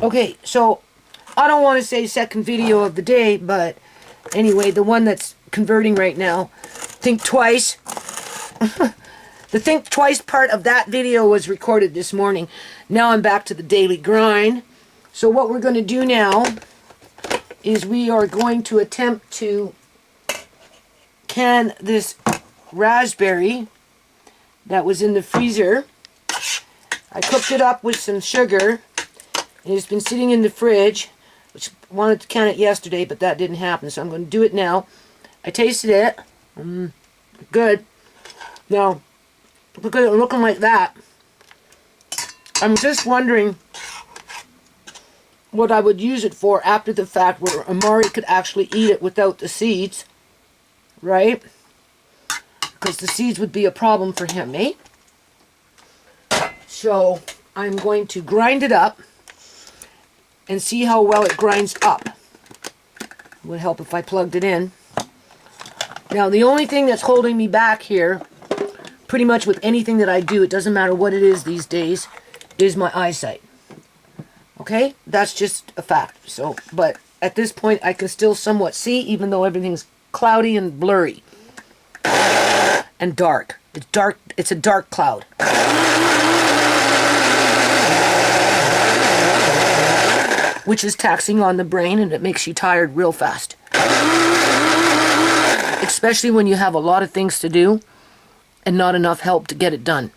Okay, so I don't want to say second video of the day, but anyway, the one that's converting right now, think twice. The think twice part of that video was recorded this morning. Now I'm back to the daily grind. So what we're going to do now is we are going to attempt to can this raspberry that was in the freezer. I cooked it up with some sugar. It's been sitting in the fridge, which I wanted to can it yesterday, but that didn't happen, so I'm going to do it now. I tasted it. Good. Now, look at it looking like that. I'm just wondering what I would use it for after the fact, where Amari could actually eat it without the seeds, right? Because the seeds would be a problem for him, eh? So I'm going to grind it up and see how well it grinds up. It would help if I plugged it in. Now the only thing that's holding me back here, pretty much with anything that I do, it doesn't matter what it is these days, is my eyesight. Okay? That's just a fact. So, but at this point I can still somewhat see, even though everything's cloudy and blurry. And dark. It's dark. It's a dark cloud. Which is taxing on the brain, and it makes you tired real fast. Especially when you have a lot of things to do and not enough help to get it done.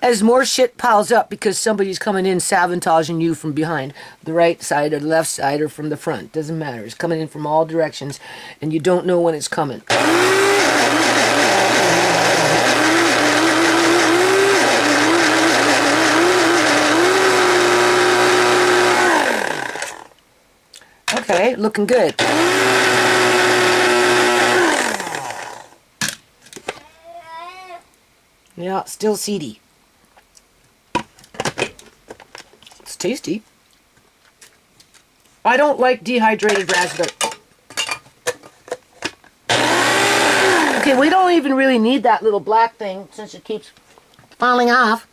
As more shit piles up because somebody's coming in sabotaging you from behind, the right side or the left side or from the front, doesn't matter. It's coming in from all directions and you don't know when it's coming. Okay, looking good. Yeah, still seedy. It's tasty. I don't like dehydrated raspberry. Okay, we don't even really need that little black thing, since it keeps falling off,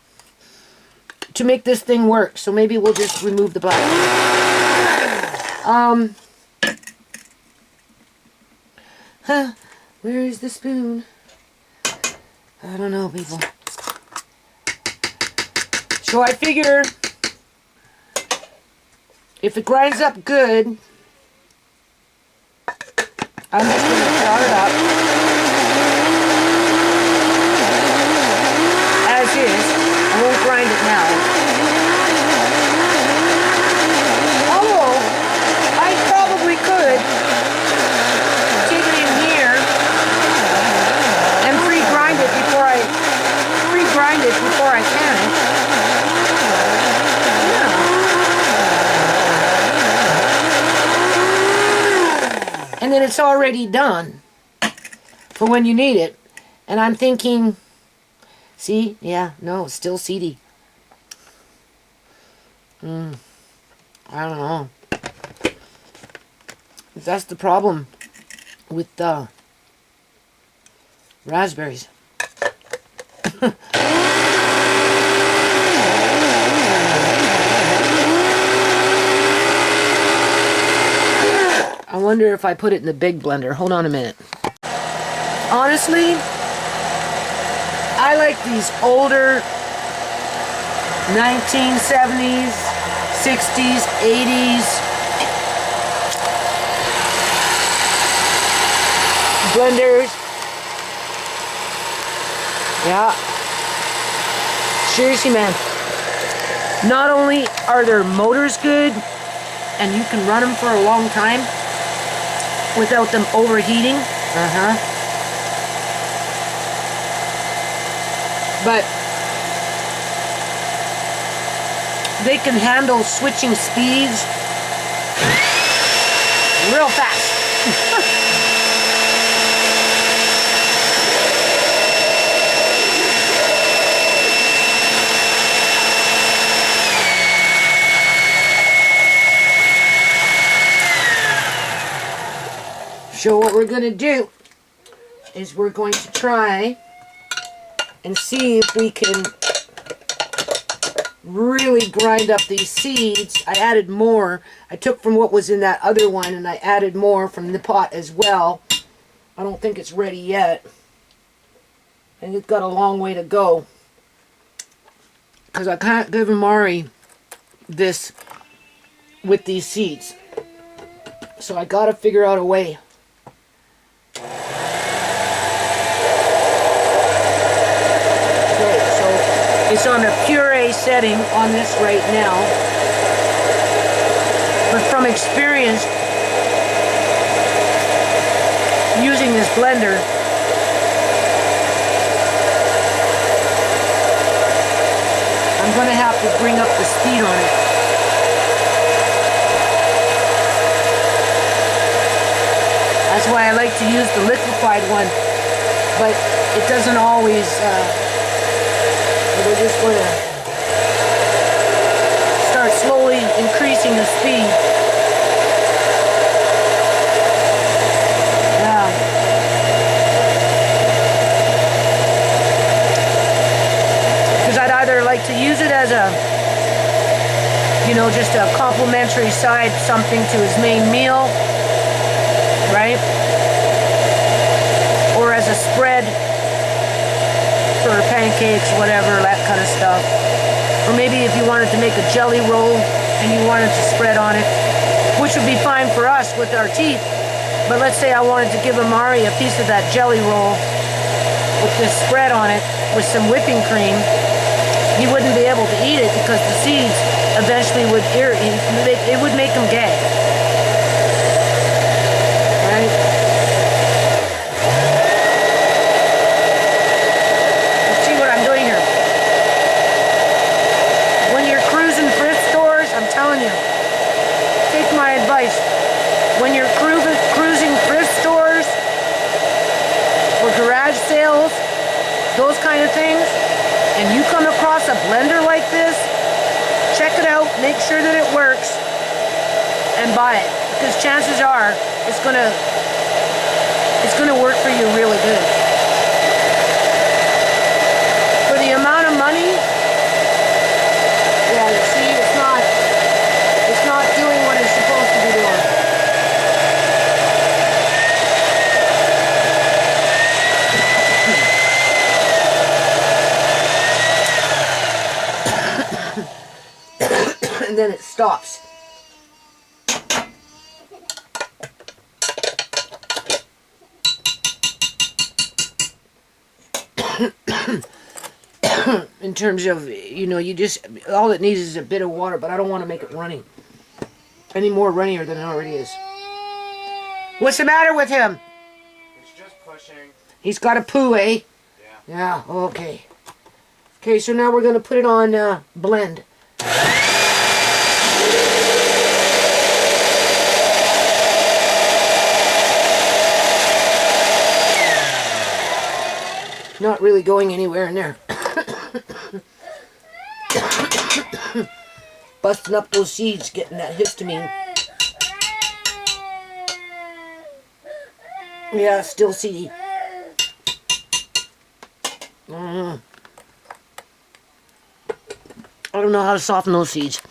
to make this thing work. So maybe we'll just remove the black thing. Where is the spoon? I don't know, people. So I figure if it grinds up good, I'm just going to flour it up as is. I won't grind it now. Although, I probably could take it in here and pre-grind it before I can it. Yeah. And then it's already done for when you need it. And I'm thinking, see, yeah, no, it's still seedy. I don't know. That's the problem with the raspberries. I wonder if I put it in the big blender. Hold on a minute. Honestly, I like these older 1970s, 60s, 80s blenders. Yeah. Seriously, man. Not only are their motors good, and you can run them for a long time without them overheating. But they can handle switching speeds real fast. So what we're going to do is we're going to try and see if we can really grind up these seeds. I added more. I took from what was in that other one and I added more from the pot as well. I don't think it's ready yet. And it's got a long way to go. Because I can't give Amari this with these seeds. So I gotta figure out a way. Okay, so it's on a puree setting on this right now. But from experience using this blender, I'm going to have to bring up the speed on it. That's why I like to use the liquefied one, but it doesn't always, we're just going to start slowly increasing the speed. Because I'd either like to use it as a, you know, just a complimentary side something to his main meal, right? Or as a spread for pancakes, whatever, that kind of stuff. Or maybe if you wanted to make a jelly roll and you wanted to spread on it, which would be fine for us with our teeth. But let's say I wanted to give Amari a piece of that jelly roll with this spread on it with some whipping cream. He wouldn't be able to eat it because the seeds eventually would irritate. It would make him gag. Right? Let's see what I'm doing here. When you're cruising thrift stores, I'm telling you, take my advice. When you're cruising thrift stores or garage sales, those kind of things, and you come across a blender like this, check it out, make sure that it works, and buy it. Because chances are it's gonna work for you really good. For the amount of money, yeah, you see, it's not doing what it's supposed to be doing. And then it stops. In terms of, you know, you just, all it needs is a bit of water, but I don't want to make it runny. Any more runnier than it already is. What's the matter with him? It's just pushing. He's got a poo, eh? Yeah. Yeah, okay. Okay, so now we're going to put it on blend. Not really going anywhere in there. Busting up those seeds, getting that histamine. Yeah, still seedy. I don't know how to soften those seeds.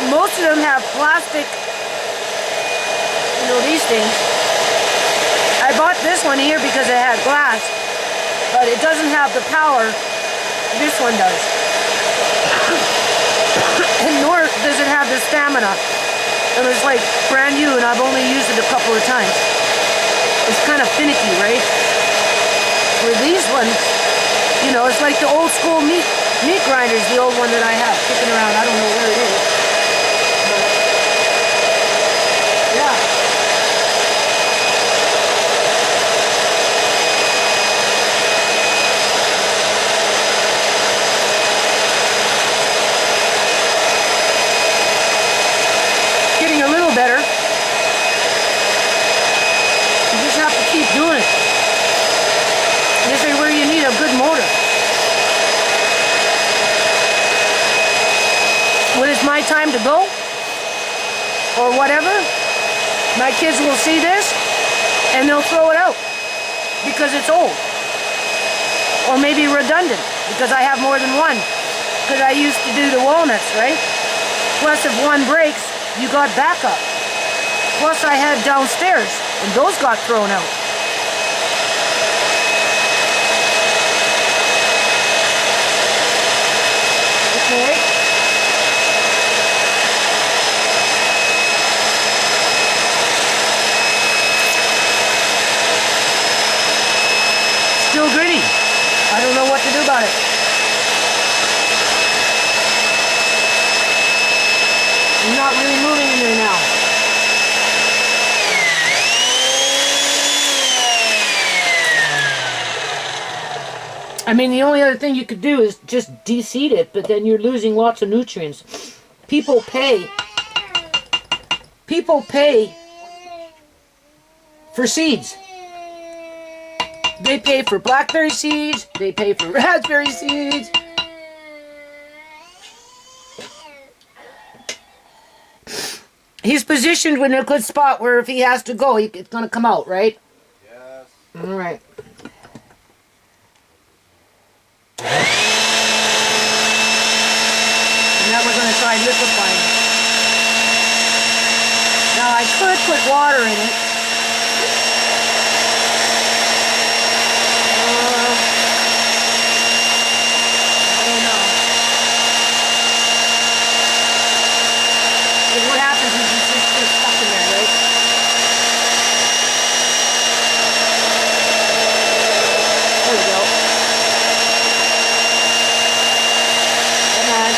Most of them have plastic, you know, these things. I bought this one here because it had glass, but it doesn't have the power this one does. And nor does it have the stamina. It was like brand new and I've only used it a couple of times. It's kind of finicky, right? Where these ones, you know, know, it's like the old school meat grinders, the old one that I have kicking around. I don't know where it is. But, yeah. Getting a little better. You just have to keep doing it. This is where you need a good motor. When it's my time to go, or whatever, my kids will see this, and they'll throw it out, because it's old. Or maybe redundant, because I have more than one. Because I used to do the walnuts, right? Plus if one breaks, you got backup. Plus I had downstairs, and those got thrown out. Okay. Still gritty. I don't know what to do about it. I'm not really moving in there now. I mean, the only other thing you could do is just de-seed it, but then you're losing lots of nutrients. People pay for seeds. They pay for blackberry seeds, they pay for raspberry seeds. He's positioned in a good spot where if he has to go, it's going to come out, right? Yes. All right. Now we're going to try liquefying it. Now I could put water in it. I don't know. Because what happens is you just get stuck in there, right? There we go. Come on.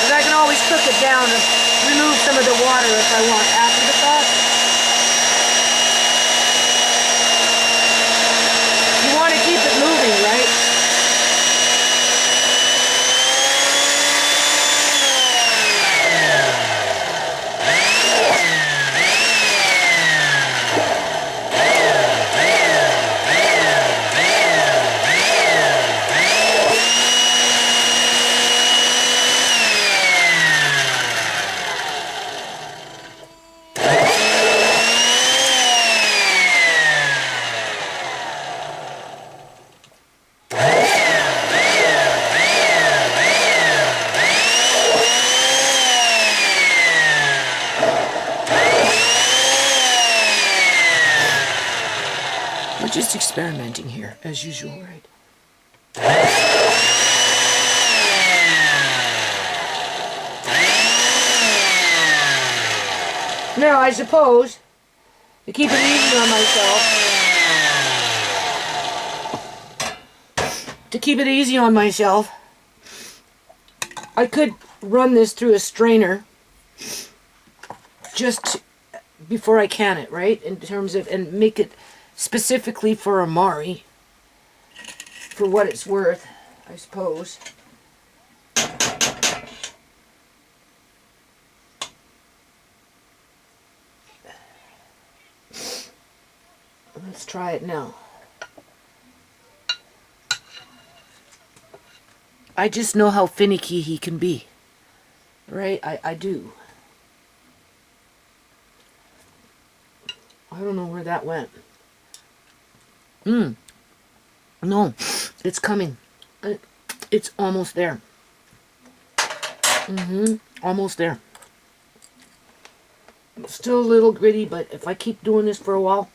I can always cook it down and remove some of the water if I want after the fact. You want to keep it moving, right? We're just experimenting here, as usual, right? Now, I suppose, to keep it easy on myself, I could run this through a strainer just before I can it, right? In terms of, and make it specifically for Amari, for what it's worth, I suppose. Let's try it now. I just know how finicky he can be, right? I do. I don't know where that went. No, it's coming. It's almost there. Almost there. Still a little gritty, but if I keep doing this for a while.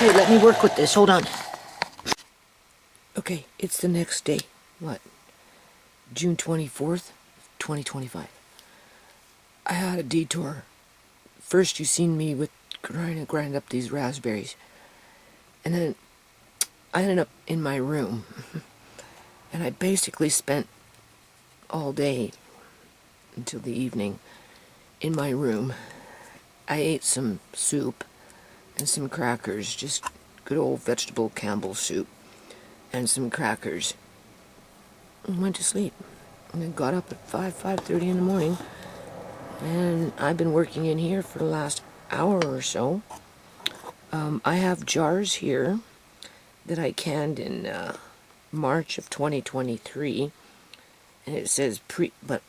Okay, let me work with this. Hold on. Okay, it's the next day. What? June 24th, 2025. I had a detour. First, you seen me with trying to grind up these raspberries. And then I ended up in my room. And I basically spent all day until the evening in my room. I ate some soup and some crackers, just good old vegetable Campbell's soup and some crackers. And went to sleep. And then got up at 5:30 in the morning. And I've been working in here for the last hour or so. I have jars here that I canned in March of 2023. And it says but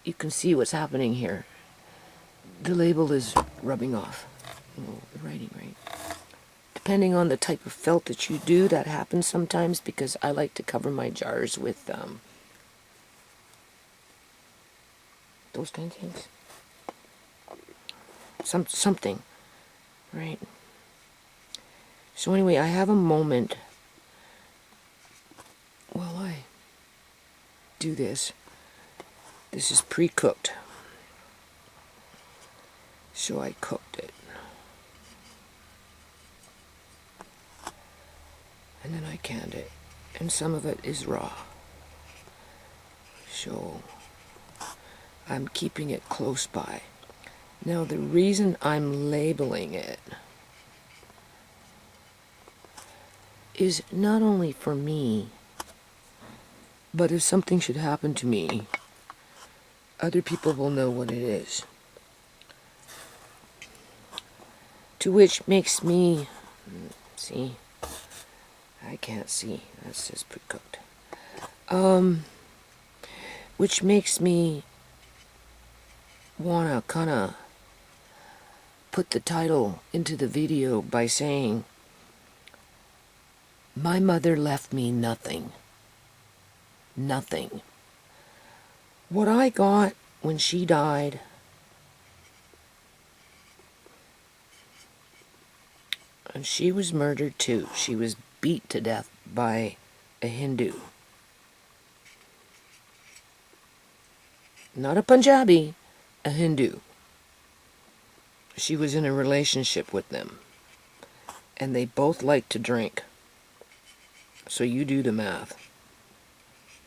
you can see what's happening here. The label is rubbing off. Oh, the writing, right? Depending on the type of felt that you do, that happens sometimes because I like to cover my jars with those kinds of things. Something, right? So anyway, I have a moment while I do this. This is pre-cooked. So I cooked it. And then I canned it. And some of it is raw. So I'm keeping it close by. Now the reason I'm labeling it is not only for me, but if something should happen to me, other people will know what it is. To which makes me, see, I can't see, that says pre-cooked. Which makes me wanna kinda put the title into the video by saying, my mother left me nothing. Nothing. What I got when she died and she was murdered too. She was beat to death by a Hindu. Not a Punjabi, a Hindu. She was in a relationship with them. And they both liked to drink. So you do the math.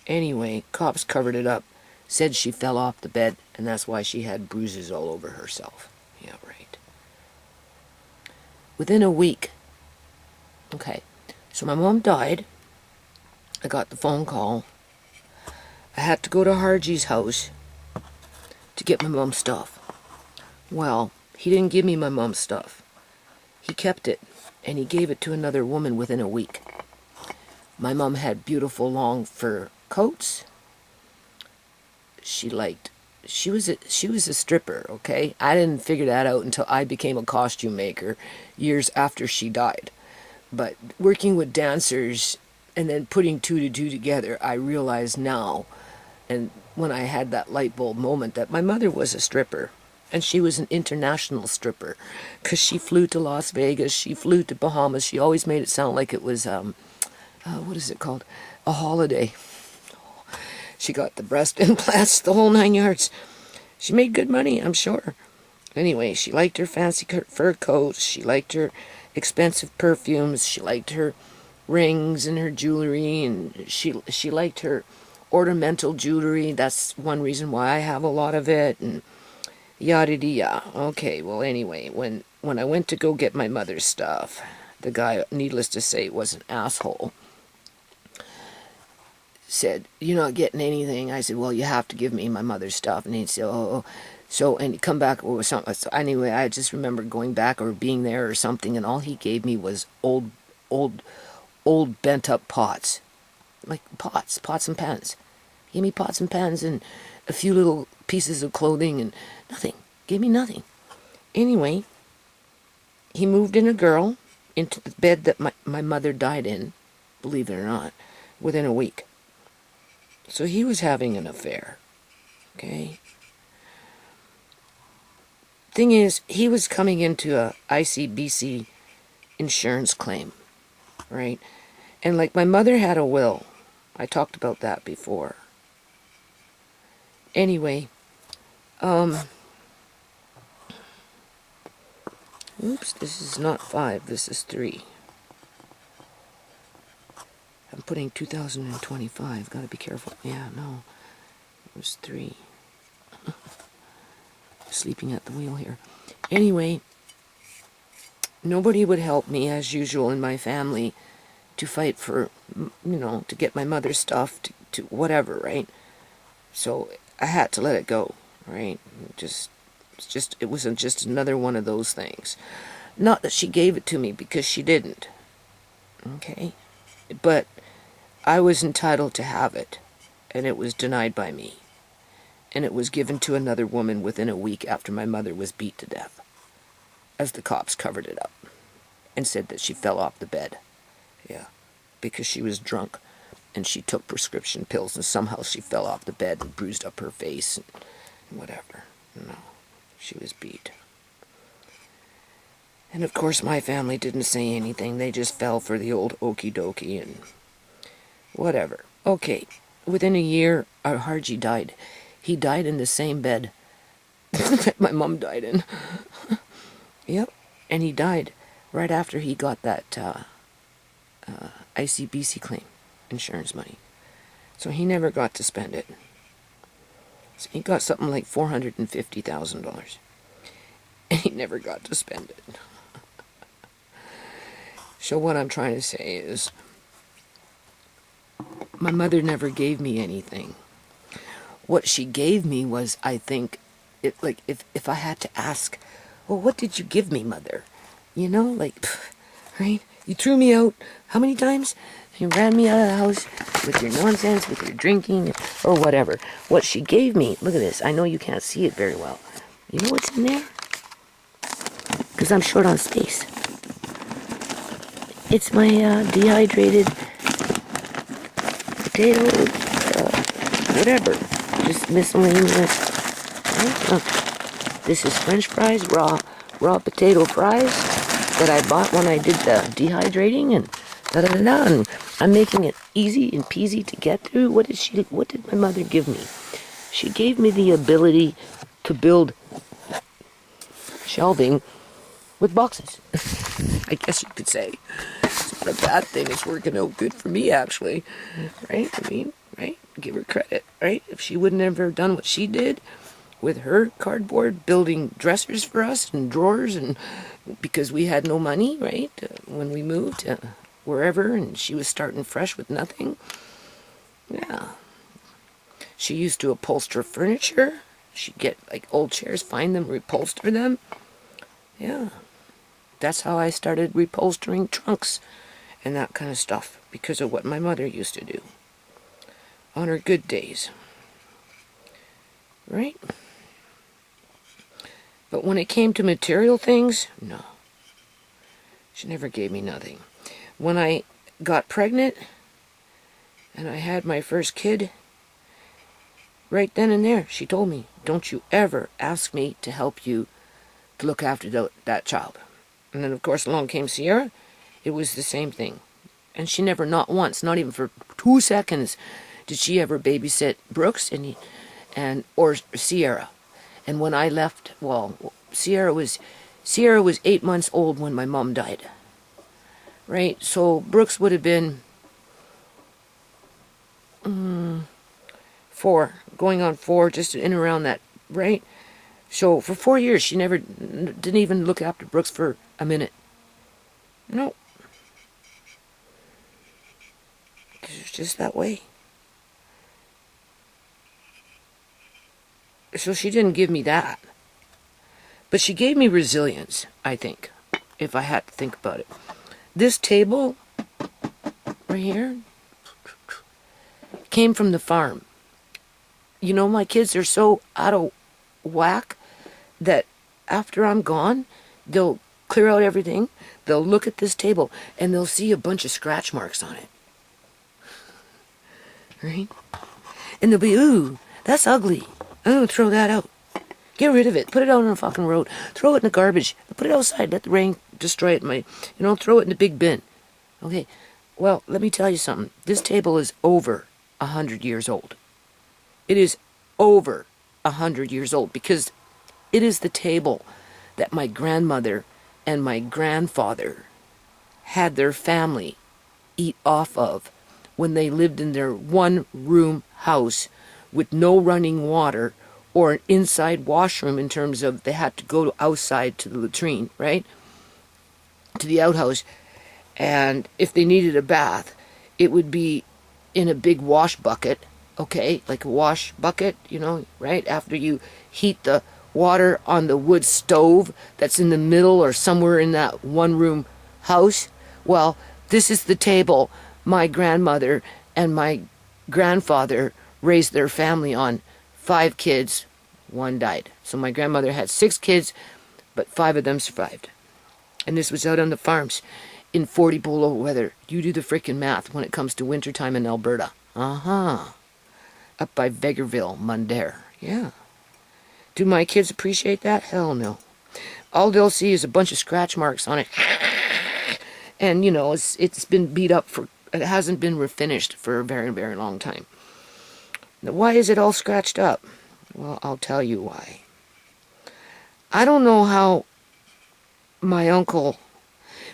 Anyway, cops covered it up. Said she fell off the bed, and that's why she had bruises all over herself. Yeah, right. Within a week. Okay, so my mom died. I got the phone call. I had to go to Harji's house to get my mom's stuff. Well, he didn't give me my mom's stuff. He kept it, and he gave it to another woman within a week. My mom had beautiful long fur coats. She was a stripper, okay? I didn't figure that out until I became a costume maker years after she died. But working with dancers and then putting two to two together, I realize now, and when I had that light bulb moment, that my mother was a stripper. And she was an international stripper, because she flew to Las Vegas, she flew to Bahamas. She always made it sound like it was, what is it called? A holiday. She got the breast implants, the whole 9 yards. She made good money, I'm sure. Anyway, she liked her fancy fur coats. She liked her expensive perfumes. She liked her rings and her jewelry. And she liked her ornamental jewelry. That's one reason why I have a lot of it. And yada-dee-ya. Okay, well, anyway, when I went to go get my mother's stuff, the guy, needless to say, was an asshole. Said, you're not getting anything. I said, well, you have to give me my mother's stuff. And he'd say, oh. So, and he'd come back with something. So anyway, I just remember going back or being there or something, and all he gave me was old bent-up pots. Like pots and pans. He gave me pots and pans and a few little pieces of clothing and nothing. Gave me nothing. Anyway, he moved in a girl into the bed that my mother died in, believe it or not, within a week. So he was having an affair. Okay? Thing is, he was coming into a ICBC insurance claim, right? And like my mother had a will. I talked about that before. Anyway, oops, this is not 5, this is 3. I'm putting 2025, gotta be careful. Yeah, no, it was 3. Sleeping at the wheel here. Anyway, nobody would help me, as usual, in my family to fight for, to get my mother's stuff, to whatever, right? So I had to let it go, right? It was just another one of those things. Not that she gave it to me, because she didn't, okay? But I was entitled to have it, and it was denied by me. And it was given to another woman within a week after my mother was beat to death, as the cops covered it up and said that she fell off the bed. Yeah, because she was drunk and she took prescription pills and somehow she fell off the bed and bruised up her face and whatever. No, she was beat. And of course my family didn't say anything. They just fell for the old okie dokie and whatever. Okay, within a year, our Harji died. He died in the same bed that my mom died in. Yep, and he died right after he got that ICBC claim, insurance money. So he never got to spend it. So he got something like $450,000. And he never got to spend it. So what I'm trying to say is, my mother never gave me anything. What she gave me was, I think, if I had to ask, well, what did you give me, Mother? Right? You threw me out how many times? You ran me out of the house with your nonsense, with your drinking, or whatever. What she gave me, look at this. I know you can't see it very well. You know what's in there? Because I'm short on space. It's my dehydrated potato, whatever. Just miscellaneous. Right? Look, this is French fries, raw potato fries that I bought when I did the dehydrating and da-da-da-da. And I'm making it easy and peasy to get through. What did my mother give me? She gave me the ability to build shelving with boxes. I guess you could say. It's not a bad thing. It's working out good for me, actually. Right? I mean, right? Give her credit, right? If she wouldn't have ever done what she did with her cardboard, building dressers for us and drawers, and because we had no money, right? When we moved wherever, and she was starting fresh with nothing. Yeah. She used to upholster furniture. She'd get like old chairs, find them, reupholster them. Yeah. That's how I started reupholstering trunks and that kind of stuff, because of what my mother used to do on her good days. Right? But when it came to material things, no. She never gave me nothing. When I got pregnant and I had my first kid, right then and there, she told me, don't you ever ask me to help you to look after that child. And then, of course, along came Sierra. It was the same thing. And she never, not once, not even for 2 seconds, did she ever babysit Brooks or Sierra. And when I left, well, Sierra was 8 months old when my mom died. Right? So Brooks would have been 4, going on 4, just in around that, right? So for 4 years, she never didn't even look after Brooks for a minute. No. It's just that way. So she didn't give me that. But she gave me resilience, I think, if I had to think about it. This table right here came from the farm. You know, my kids are so out of whack that after I'm gone, they'll clear out everything, they'll look at this table, and they'll see a bunch of scratch marks on it. Right? And they'll be, ooh, that's ugly. I'm going to throw that out. Get rid of it. Put it out on the fucking road. Throw it in the garbage. Put it outside. Let the rain destroy it. Throw it in the big bin. Okay. Well, let me tell you something. This table is over 100 years old. It is over 100 years old because it is the table that my grandmother and my grandfather had their family eat off of when they lived in their one-room house with no running water or an inside washroom in terms of they had to go outside to the latrine, right? To the outhouse. And if they needed a bath, it would be in a big wash bucket, okay? Like a wash bucket, right? After you heat the water on the wood stove that's in the middle or somewhere in that one-room house. Well, this is the table my grandmother and my grandfather raised their family on. 5 kids, 1 died. So my grandmother had 6 kids, but 5 of them survived. And this was out on the farms in 40 below weather. You do the frickin' math when it comes to wintertime in Alberta. Up by Vegreville, Mundare. Yeah. Do my kids appreciate that? Hell no. All they'll see is a bunch of scratch marks on it. And, it's been beat up it hasn't been refinished for a very, very long time. Now, why is it all scratched up? Well, I'll tell you why. I don't know how my uncle,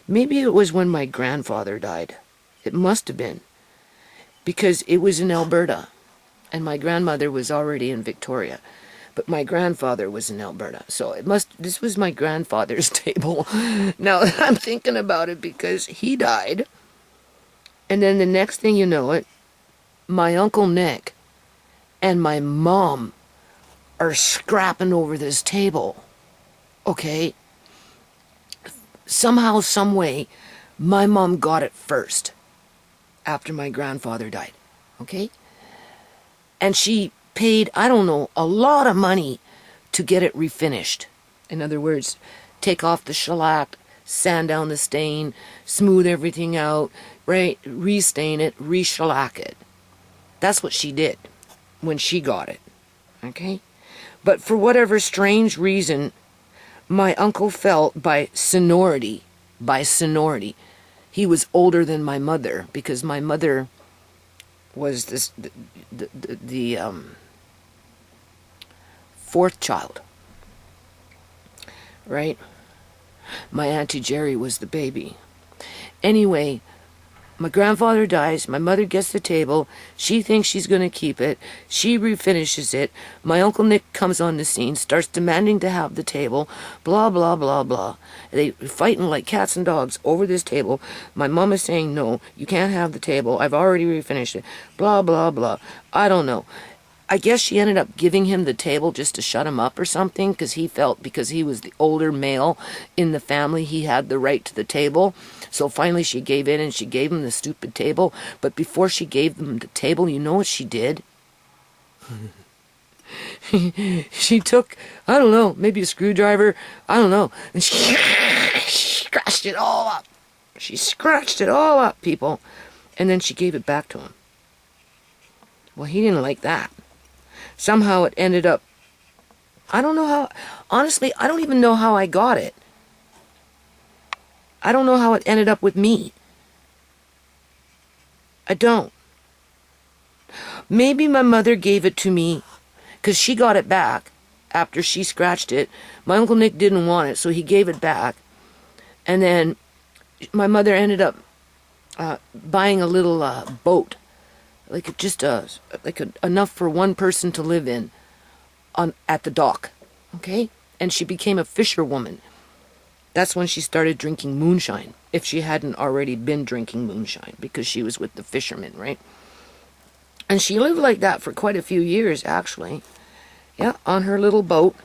maybe it was when my grandfather died. It must have been. Because it was in Alberta. And my grandmother was already in Victoria. But my grandfather was in Alberta. So this was my grandfather's table. Now, I'm thinking about it because he died. And then the next thing you know it, my Uncle Nick and my mom are scrapping over this table. Okay? Somehow, some way, my mom got it first after my grandfather died. Okay? And she paid, I don't know, a lot of money to get it refinished. In other words, take off the shellac, sand down the stain, smooth everything out, right? Restain it, re-shellac it. That's what she did when she got it. Okay? But for whatever strange reason, my uncle felt by seniority, he was older than my mother, because my mother was the 4th child, right? My Auntie Jerry was the baby. Anyway, my grandfather dies, my mother gets the table, she thinks she's going to keep it, she refinishes it, my Uncle Nick comes on the scene, starts demanding to have the table, blah, blah, blah, blah. They fighting like cats and dogs over this table. My mom is saying, no, you can't have the table, I've already refinished it, blah, blah, blah. I don't know. I guess she ended up giving him the table just to shut him up or something, because he felt because he was the older male in the family, he had the right to the table. So finally she gave in and she gave him the stupid table. But before she gave him the table, you know what she did? She took, I don't know, maybe a screwdriver, I don't know, and she scratched it all up. She scratched it all up, people. And then she gave it back to him. Well, he didn't like that. Somehow it ended up, I don't know how, honestly, I don't even know how I got it. I don't know how it ended up with me. I don't. Maybe my mother gave it to me because she got it back after she scratched it. My Uncle Nick didn't want it, so he gave it back. And then my mother ended up buying a little boat, like just enough for one person to live in at the dock. Okay? And she became a fisherwoman. That's when she started drinking moonshine, if she hadn't already been drinking moonshine, because she was with the fishermen, right? And she lived like that for quite a few years, actually. Yeah, on her little boat.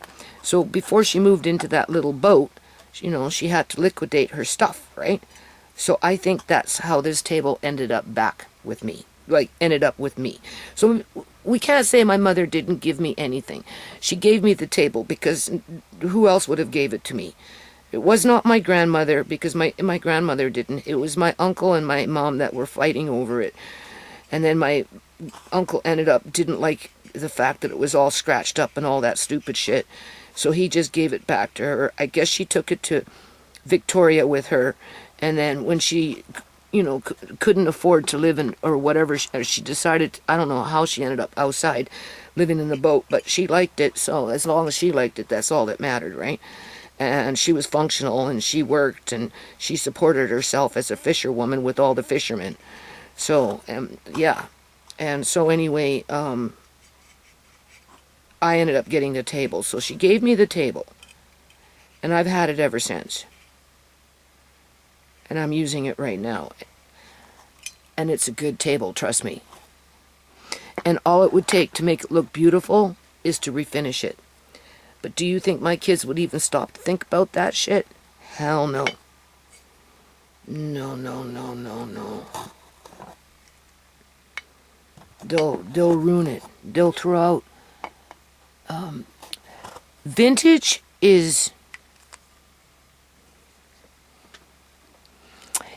So before she moved into that little boat, she had to liquidate her stuff, right? So I think that's how this table ended up back with me. So we can't say my mother didn't give me anything. She gave me the table because who else would have gave it to me? It was not my grandmother, because my grandmother didn't. It was my uncle and my mom that were fighting over it. And then my uncle didn't like the fact that it was all scratched up and all that stupid shit. So he just gave it back to her. I guess she took it to Victoria with her, and then when she, couldn't afford to live in, or whatever, she decided, I don't know how she ended up outside living in the boat, but she liked it, so as long as she liked it, that's all that mattered, right? And she was functional, and she worked, and she supported herself as a fisherwoman with all the fishermen. So, yeah. And so anyway, I ended up getting the table. So she gave me the table, and I've had it ever since. And I'm using it right now. And it's a good table, trust me. And all it would take to make it look beautiful is to refinish it. But do you think my kids would even stop to think about that shit? Hell no. No, no, no, no, no. They'll ruin it. They'll throw out. Vintage is...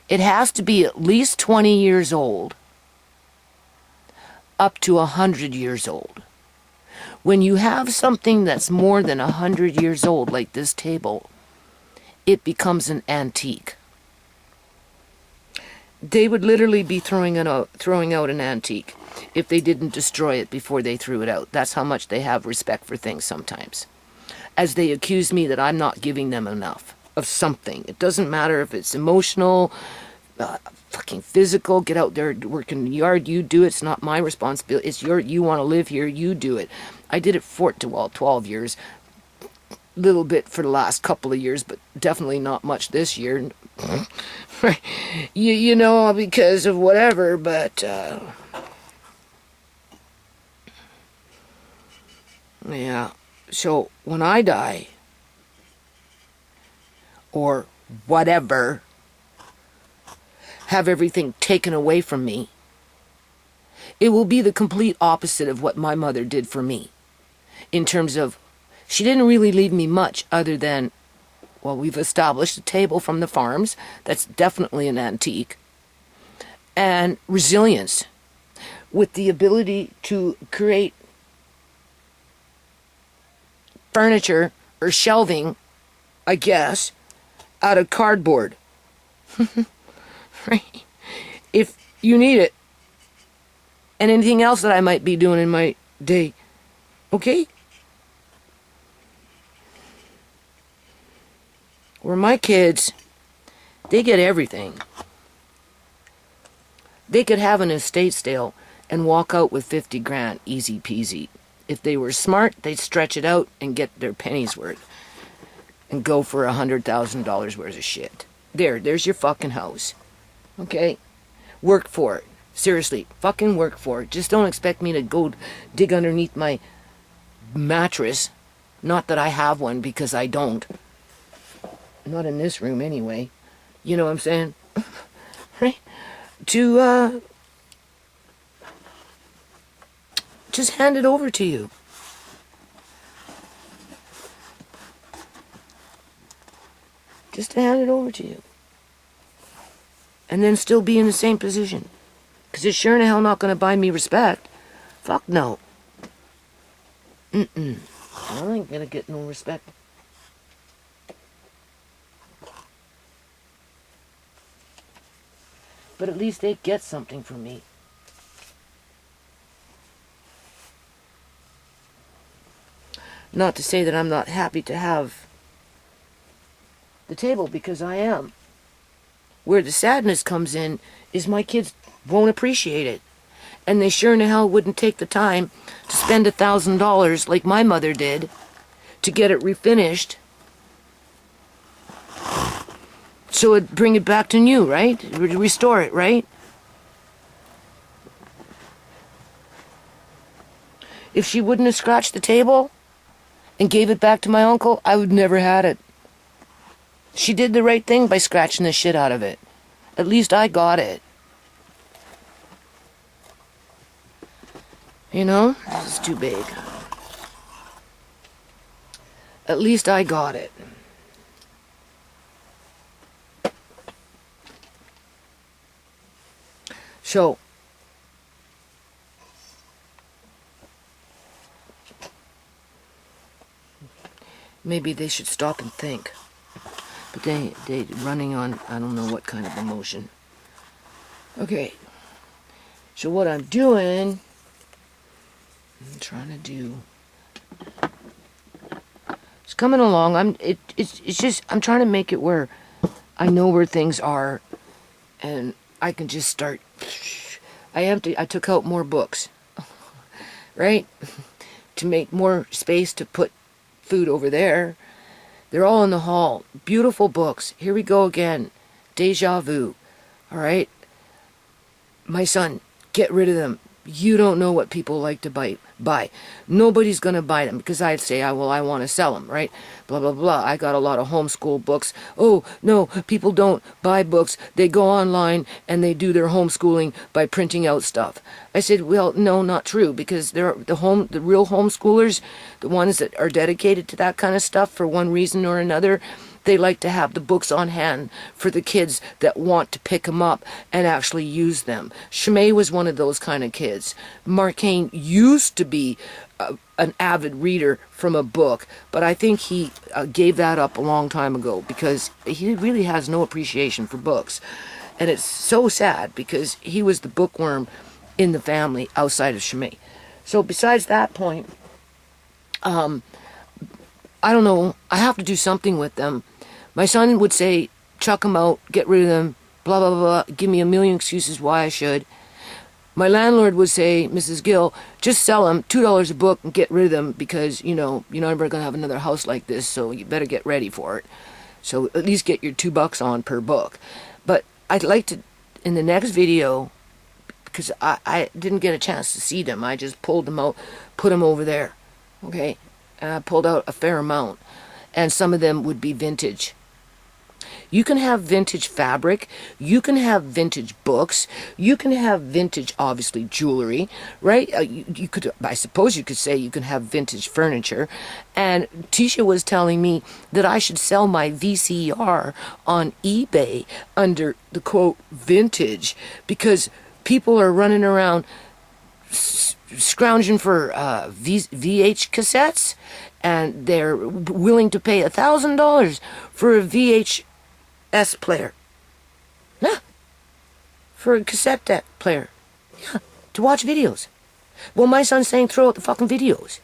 It has to be at least 20 years old, up to 100 years old. When you have something that's more than 100 years old, like this table, it becomes an antique. They would literally be throwing out an antique if they didn't destroy it before they threw it out. That's how much they have respect for things sometimes. As they accuse me that I'm not giving them enough of something. It doesn't matter if it's emotional, fucking physical, get out there, work in the yard, you do it. It's not my responsibility. It's you want to live here, you do it. I did it for 12 years. Little bit for the last couple of years, but definitely not much this year. Because of whatever, but yeah. So when I die, or whatever, have everything taken away from me, it will be the complete opposite of what my mother did for me. In terms of, she didn't really leave me much other than, well, we've established a table from the farms. That's definitely an antique. And resilience, with the ability to create furniture or shelving, I guess, out of cardboard. Right? If you need it. And anything else that I might be doing in my day. Okay? Where my kids, they get everything. They could have an estate sale and walk out with 50 grand, easy peasy. If they were smart, they'd stretch it out and get their pennies worth. And go for $100,000 worth of shit. There's your fucking house. Okay? Work for it. Seriously, fucking work for it. Just don't expect me to go dig underneath my mattress. Not that I have one, because I don't. Not in this room anyway. You know what I'm saying? Right? To just hand it over to you. Just to hand it over to you. And then still be in the same position. Because it's sure in hell not going to buy me respect. Fuck no. I ain't going to get no respect. But at least they get something from me. Not to say that I'm not happy to have the table, because I am. Where the sadness comes in is my kids won't appreciate it. And they sure in the hell wouldn't take the time to spend $1,000 like my mother did to get it refinished. So it'd bring it back to new, right? Restore it, right? If she wouldn't have scratched the table and gave it back to my uncle, I would never had it. She did the right thing by scratching the shit out of it. At least I got it. You know? This is too big. At least I got it. So, maybe they should stop and think. But they running on, I don't know what kind of emotion. Okay. So what I'm doing, I'm trying to do, it's coming along. It's just, I'm trying to make it where I know where things are, and I can just start. I took out more books, right? To make more space to put food over there. They're all in the hall. Beautiful books. Here we go again. Deja vu. All right? My son, get rid of them. You don't know what people like to buy. Nobody's going to buy them because I'd say, well, I want to sell them, right? Blah, blah, blah. I got a lot of homeschool books. Oh, no, people don't buy books. They go online and they do their homeschooling by printing out stuff. I said, well, no, not true, because the real homeschoolers, the ones that are dedicated to that kind of stuff for one reason or another, they like to have the books on hand for the kids that want to pick them up and actually use them. Shimei was one of those kind of kids. Marcane used to be an avid reader from a book, but I think he gave that up a long time ago because he really has no appreciation for books. And it's so sad because he was the bookworm in the family outside of Shimei. So besides that point, I don't know, I have to do something with them. My son would say, chuck them out, get rid of them, blah, blah, blah, give me a million excuses why I should. My landlord would say, Mrs. Gill, just sell them, $2 a book, and get rid of them because, you're never going to have another house like this, so you better get ready for it. So at least get your $2 on per book. But I'd like to, in the next video, because I didn't get a chance to see them, I just pulled them out, put them over there, okay? And I pulled out a fair amount, and some of them would be vintage. You can have vintage fabric, you can have vintage books, you can have vintage, obviously, jewelry, right? You could, I suppose you could say you can have vintage furniture. And Tisha was telling me that I should sell my VCR on eBay under the quote vintage because people are running around scrounging for VH cassettes, and they're willing to pay $1,000 for a VHS player. Yeah. For a cassette deck player. Yeah. To watch videos. Well, my son's saying throw out the fucking videos.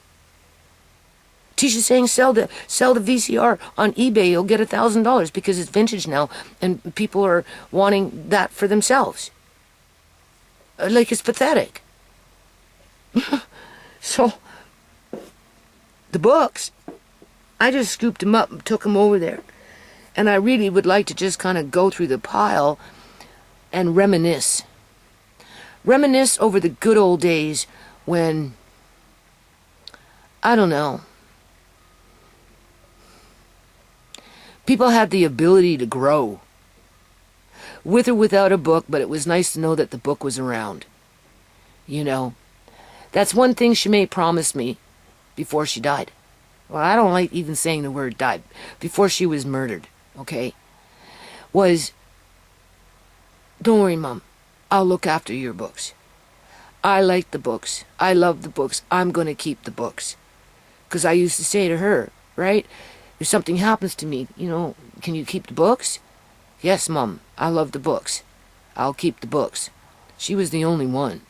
Tisha's saying sell the VCR on eBay, you'll get $1,000 because it's vintage now and people are wanting that for themselves. Like, it's pathetic. So, the books, I just scooped them up and took them over there. And I really would like to just kind of go through the pile and reminisce. Reminisce over the good old days when, I don't know, people had the ability to grow. With or without a book, but it was nice to know that the book was around. That's one thing Shimei promised me before she died. Well, I don't like even saying the word died. Before she was murdered, okay? Was, don't worry, Mom. I'll look after your books. I like the books. I love the books. I'm going to keep the books. Because I used to say to her, right? If something happens to me, can you keep the books? Yes, Mom. I love the books. I'll keep the books. She was the only one.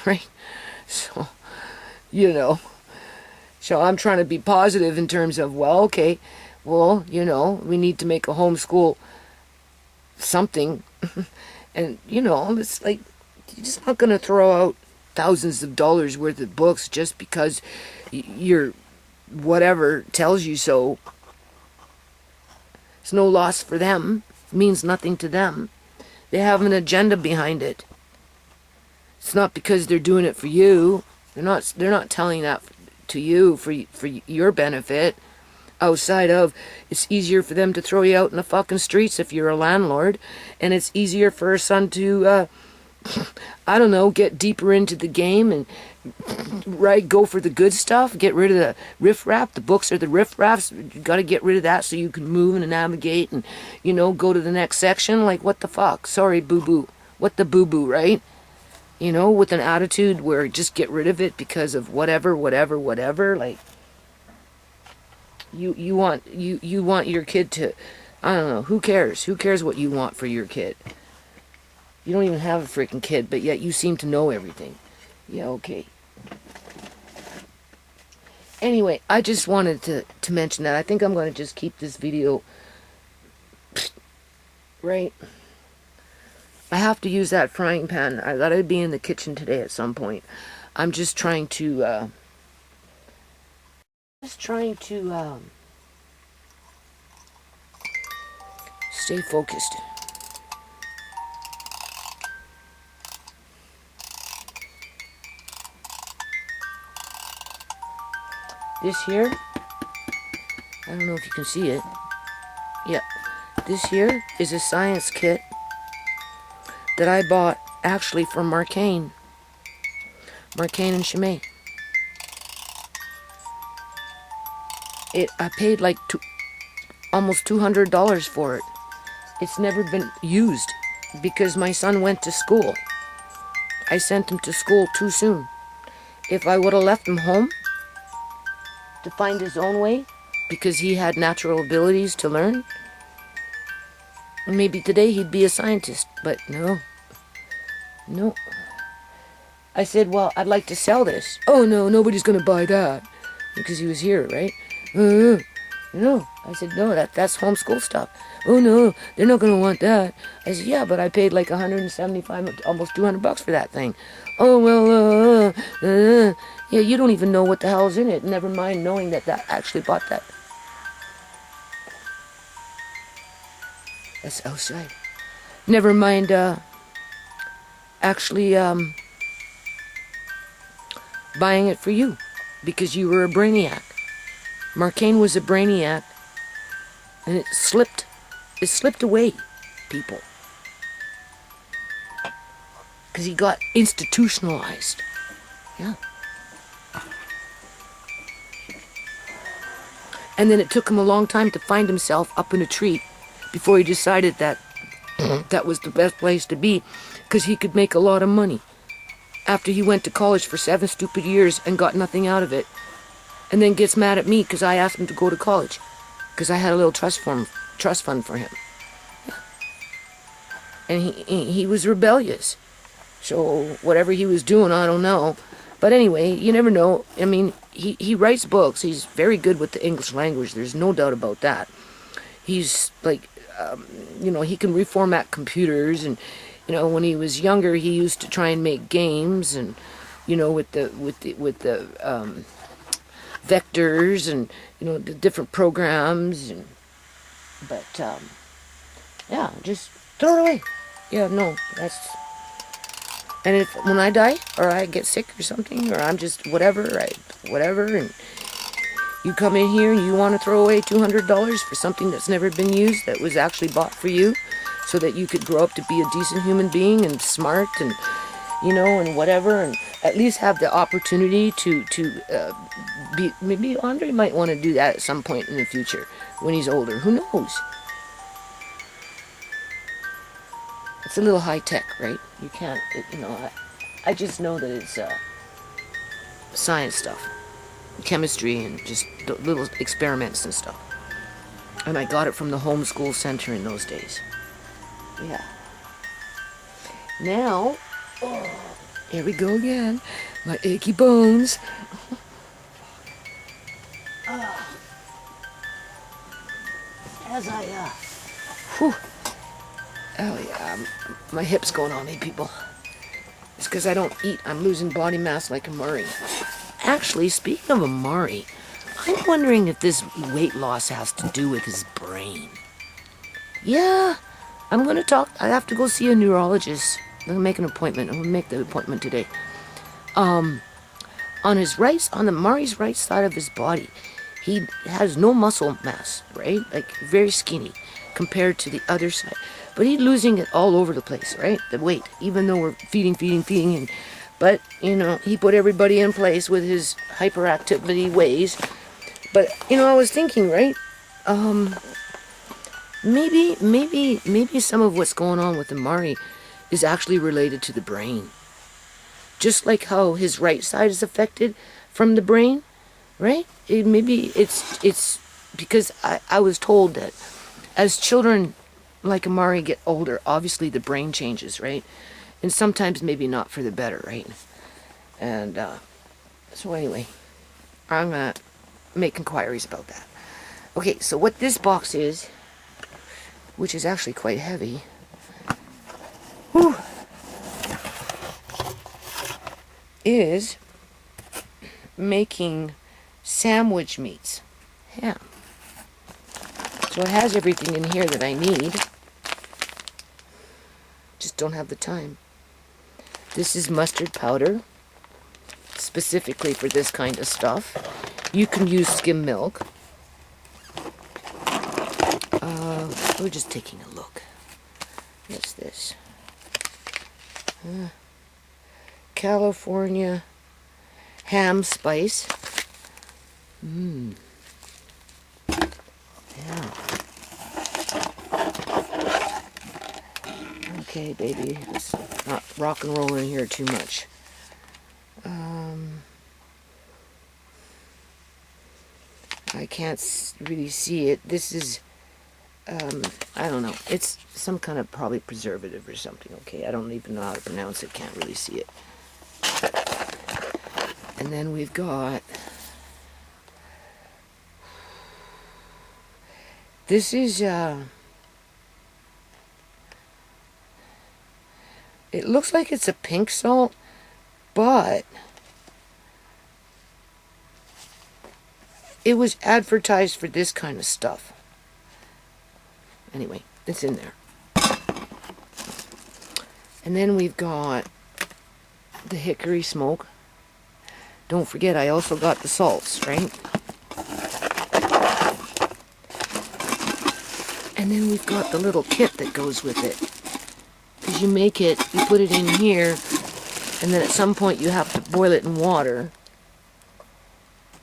Right? So, so I'm trying to be positive in terms of, we need to make a homeschool something. And, it's like, you're just not going to throw out thousands of dollars worth of books just because your whatever tells you so. It's no loss for them. It means nothing to them. They have an agenda behind it. It's not because they're doing it for you. They're not telling that to you for your benefit. Outside of, it's easier for them to throw you out in the fucking streets if you're a landlord, and it's easier for a son to, get deeper into the game and go for the good stuff. Get rid of the riffraff. The books are the riffraffs. You got to get rid of that so you can move and navigate and go to the next section. Like, what the fuck? Sorry, boo boo. What the boo boo, right? you know, with an attitude where just get rid of it because of whatever, like you want your kid to, I don't know, who cares what you want for your kid? You don't even have a freaking kid, but yet you seem to know everything. Yeah, okay. Anyway, I just wanted to mention that. I think I'm going to just keep this video right. I have to use that frying pan. I gotta be in the kitchen today at some point. I'm just trying to stay focused. This here, I don't know if you can see it. Yeah, this here is a science kit that I bought actually from Marcane and Chimay. I paid like almost $200 for it. It's never been used because my son went to school. I sent him to school too soon. If I would have left him home to find his own way, because he had natural abilities to learn, maybe today he'd be a scientist, but no. I said, well, I'd like to sell this. Oh, no, nobody's going to buy that. Because he was here, right? No. I said, no, that's homeschool stuff. Oh, no, they're not going to want that. I said, yeah, but I paid like $175, almost $200 for that thing. Oh, well, yeah, you don't even know what the hell's in it. Never mind knowing that actually bought that. That's outside. Never mind, actually, buying it for you because you were a brainiac. Marcane was a brainiac, and it slipped away, people, because he got institutionalized. Yeah. And then it took him a long time to find himself up in a tree before he decided that that was the best place to be, because he could make a lot of money after he went to college for 7 stupid years and got nothing out of it, and then gets mad at me because I asked him to go to college because I had a little trust fund for him. Yeah. And he was rebellious, so whatever he was doing, I don't know, but anyway, you never know. I mean, he writes books. He's very good with the English language, there's no doubt about that. He's like, you know, he can reformat computers, and you know, when he was younger, he used to try and make games, and you know, with the vectors, and you know, the different programs, and but yeah, just throw it away. Yeah, no, that's. And if when I die or I get sick or something, or I'm just whatever, and you come in here and you want to throw away $200 for something that's never been used, that was actually bought for you, so that you could grow up to be a decent human being and smart, and you know, and whatever, and at least have the opportunity to be. Maybe Andre might want to do that at some point in the future when he's older. Who knows? It's a little high tech, right? You can't, you know. I just know that it's science stuff, chemistry, and just little experiments and stuff. And I got it from the homeschool center in those days. Yeah. Now, here we go again. My achy bones. As I, whew. Oh yeah, my hip's going on me, people. It's because I don't eat. I'm losing body mass like a Murray. Actually, speaking of a Murray, I'm wondering if this weight loss has to do with his brain. Yeah, I'm going to talk. I have to go see a neurologist. I'm going to make an appointment. I'm going to make the appointment today. On the Murray's right side of his body, he has no muscle mass, right? Like, very skinny compared to the other side. But he's losing it all over the place, right? The weight, even though we're feeding. And, but, you know, he put everybody in place with his hyperactivity ways. But, you know, I was thinking, right? Maybe some of what's going on with the Murray is actually related to the brain. just like how his right side is affected from the brain, right? Maybe it's because I was told that as children like Amari get older, obviously the brain changes, right? And sometimes maybe not for the better, right? And so anyway, I'm gonna make inquiries about that. Okay, so what this box is, which is actually quite heavy, whew, is making sandwich meats. Yeah. So it has everything in here that I need. Just don't have the time. This is mustard powder, specifically for this kind of stuff. You can use skim milk. We're just taking a look. What's this? California ham spice. Yeah. Okay, baby. Let's not rock and roll in here too much. I can't really see it. This is, I don't know. It's some kind of probably preservative or something, okay? I don't even know how to pronounce it. Can't really see it. And then we've got, this is, it looks like it's a pink salt, but it was advertised for this kind of stuff. Anyway, it's in there. And then we've got the hickory smoke. Don't forget, I also got the salts, right? And then we've got the little kit that goes with it. Because you make it, you put it in here, and then at some point you have to boil it in water.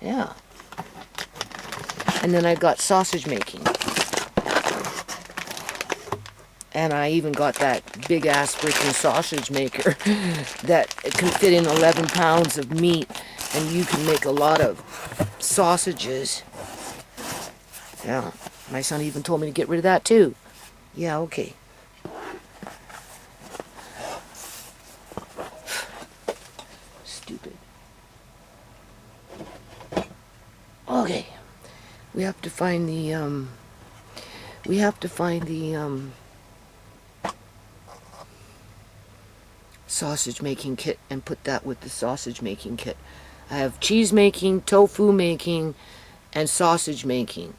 Yeah. And then I got sausage making. And I even got that big ass freaking sausage maker that can fit in 11 pounds of meat, and you can make a lot of sausages. Yeah, my son even told me to get rid of that too. Yeah, okay. Stupid. Okay. We have to find the sausage making kit and put that with the sausage making kit. I have cheese making, tofu making, and sausage making.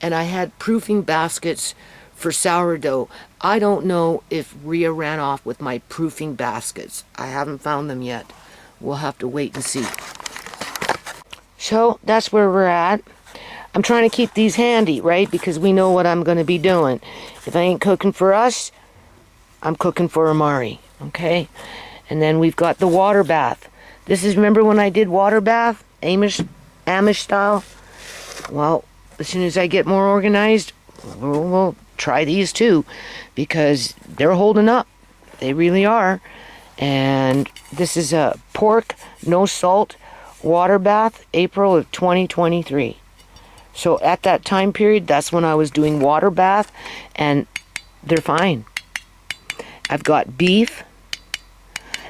And I had proofing baskets for sourdough. I don't know if Rhea ran off with my proofing baskets. I haven't found them yet. We'll have to wait and see. So that's where we're at. I'm trying to keep these handy, right? Because we know what I'm going to be doing. If I ain't cooking for us, I'm cooking for Amari, okay? And then we've got the water bath. This is, remember when I did water bath? Amish style? Well, as soon as I get more organized, we'll try these too. Because they're holding up. They really are. And this is a pork, no salt, water bath, April of 2023. So at that time period, that's when I was doing water bath, and they're fine. I've got beef,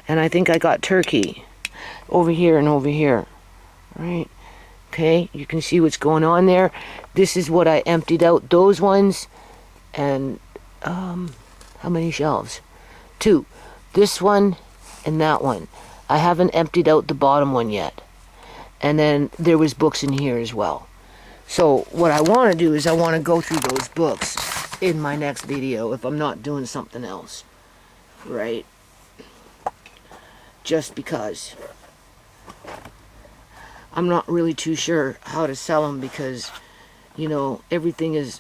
and I think I got turkey over here and over here. Right? Okay, you can see what's going on there. This is what I emptied out, those ones, and how many shelves? 2. This one and that one. I haven't emptied out the bottom one yet. And then there was books in here as well. So what I want to do is I want to go through those books in my next video if I'm not doing something else. Right? Just because I'm not really too sure how to sell them because, you know, everything is,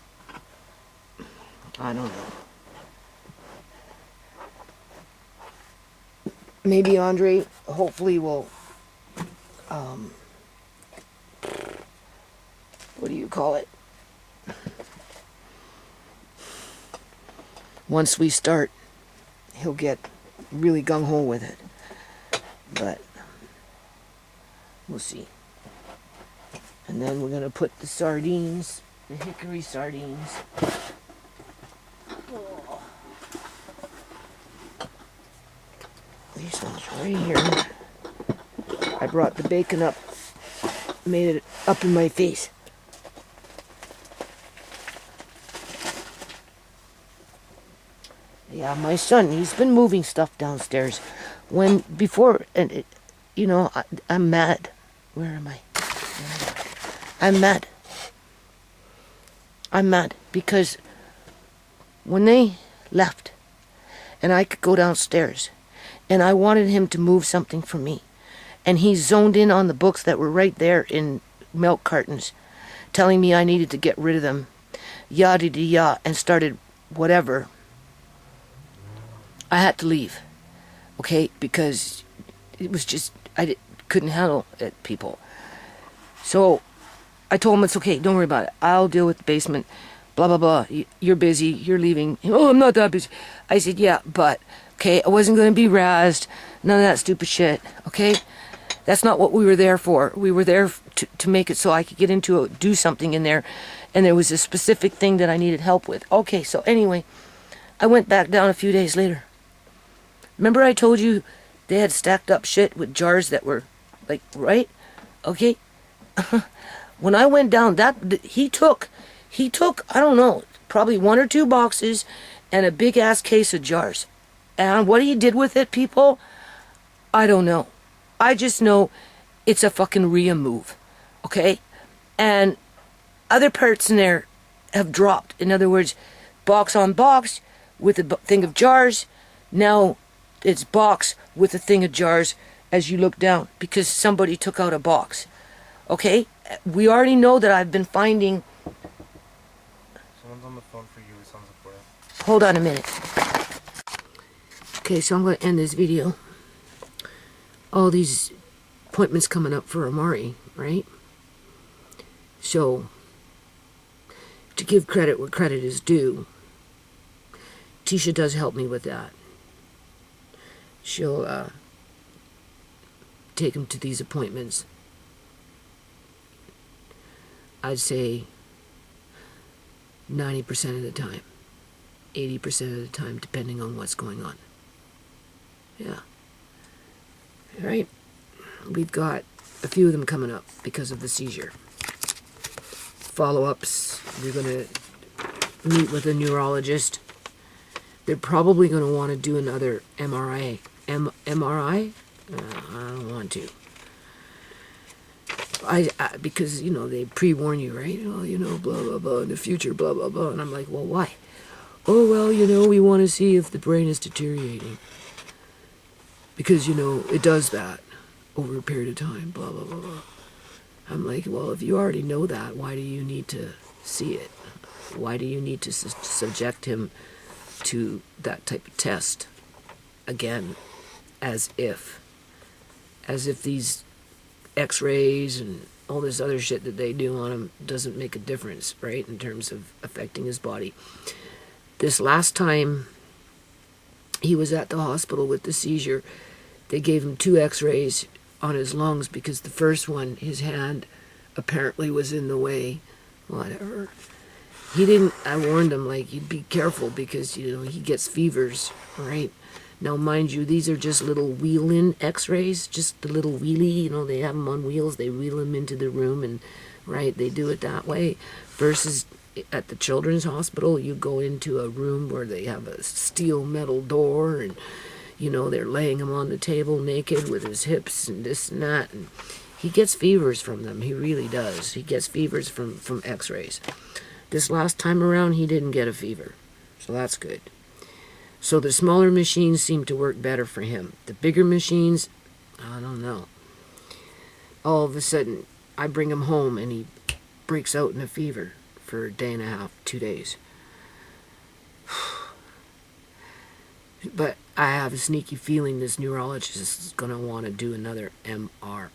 I don't know. Maybe Andre hopefully will, what do you call it? Once we start, he'll get really gung-ho with it. but we'll see. And then we're going to put the sardines, the hickory sardines. Oh. These ones right here. I brought the bacon up, made it up in my face. Yeah, my son, he's been moving stuff downstairs. I'm mad. Where am I? I'm mad. I'm mad because when they left and I could go downstairs and I wanted him to move something for me, and he zoned in on the books that were right there in milk cartons, telling me I needed to get rid of them, yada-de-ya, and started whatever. I had to leave, okay, because it was just, couldn't handle it, people. So I told him it's okay, don't worry about it. I'll deal with the basement, blah, blah, blah. You're busy, you're leaving. Oh, I'm not that busy. I said, yeah, but, okay, I wasn't going to be razzed, none of that stupid shit, okay? That's not what we were there for. We were there to make it so I could do something in there, and there was a specific thing that I needed help with. Okay, so anyway, I went back down a few days later. Remember I told you they had stacked up shit with jars that were, like, right? Okay? When I went down, he took, I don't know, probably 1 or 2 boxes and a big-ass case of jars. And what he did with it, people, I don't know. I just know it's a fucking Rhea move, okay? And other parts in there have dropped. In other words, box on box with a thing of jars. Now it's box with a thing of jars as you look down because somebody took out a box. Okay? We already know that I've been finding... Someone's on the phone for you. It sounds like we're... Hold on a minute. Okay, so I'm going to end this video. All these appointments coming up for Amari, right? So, to give credit where credit is due, Tisha does help me with that. She'll take him to these appointments. I'd say 90% of the time, 80% of the time, depending on what's going on. Yeah. All right. We've got a few of them coming up because of the seizure. Follow-ups. We're going to meet with a neurologist. They're probably going to want to do another MRI. MRI? I don't want to. Because, they pre-warn you, right? Oh, blah, blah, blah, in the future, blah, blah, blah. And I'm like, well, why? Oh, well, we want to see if the brain is deteriorating. Because, it does that over a period of time, blah, blah, blah, blah. I'm like, well, if you already know that, why do you need to see it? Why do you need to subject him to that type of test again, as if these x-rays and all this other shit that they do on him doesn't make a difference, right, in terms of affecting his body. This last time he was at the hospital with the seizure, they gave him 2 x-rays on his lungs because the first one, his hand apparently was in the way, whatever. I warned him, like, you'd be careful because, he gets fevers, right? Now, mind you, these are just little wheel-in x-rays, just the little wheelie, they have them on wheels, they wheel them into the room, and, right, they do it that way. Versus at the children's hospital, you go into a room where they have a steel metal door, and, they're laying him on the table naked with his hips and this and that, and he gets fevers from them, he really does. He gets fevers from x-rays. This last time around, he didn't get a fever, so that's good. So the smaller machines seem to work better for him. The bigger machines, I don't know. All of a sudden, I bring him home and he breaks out in a fever for a day and a half, 2 days. But I have a sneaky feeling this neurologist is going to want to do another MRI.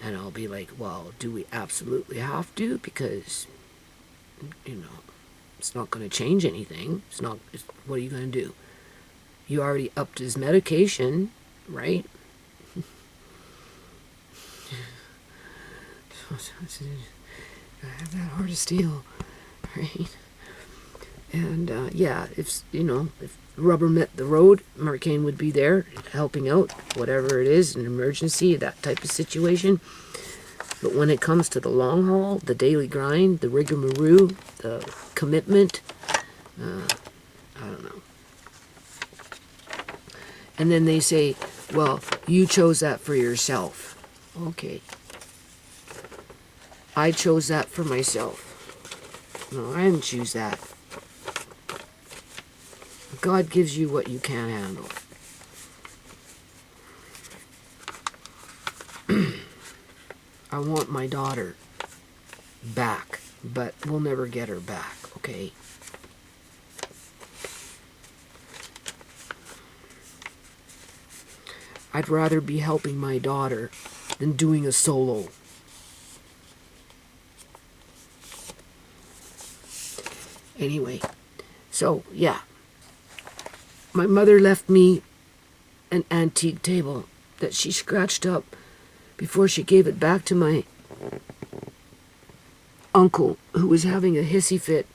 And I'll be like, well, do we absolutely have to? Because, it's not going to change anything. What are you going to do? You already upped his medication, right? I have that heart of steel, right? And yeah, if rubber met the road, Hurricane would be there helping out, whatever it is, an emergency, that type of situation. But when it comes to the long haul, the daily grind, the rigmarole, the commitment, I don't know. And then they say, well, you chose that for yourself. Okay. I chose that for myself. No, I didn't choose that. God gives you what you can't handle. I want my daughter back, but we'll never get her back, okay? I'd rather be helping my daughter than doing a solo. Anyway, so yeah. My mother left me an antique table that she scratched up before she gave it back to my uncle, who was having a hissy fit.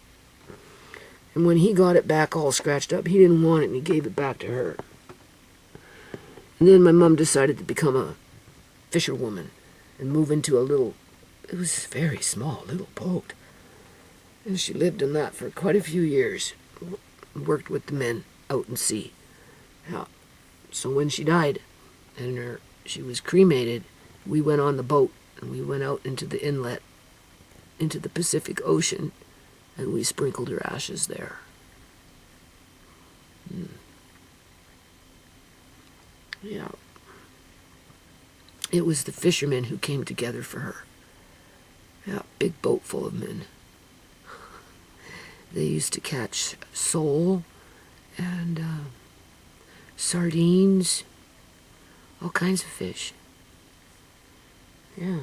And when he got it back all scratched up, he didn't want it and he gave it back to her. And then my mom decided to become a fisherwoman and move into a little, it was very small, little boat. And she lived in that for quite a few years. Worked with the men out in sea. Yeah. So when she died and she was cremated, we went on the boat and we went out into the inlet, into the Pacific Ocean, and we sprinkled her ashes there. Yeah. It was the fishermen who came together for her. Yeah, big boat full of men. They used to catch sole and sardines, all kinds of fish. Yeah.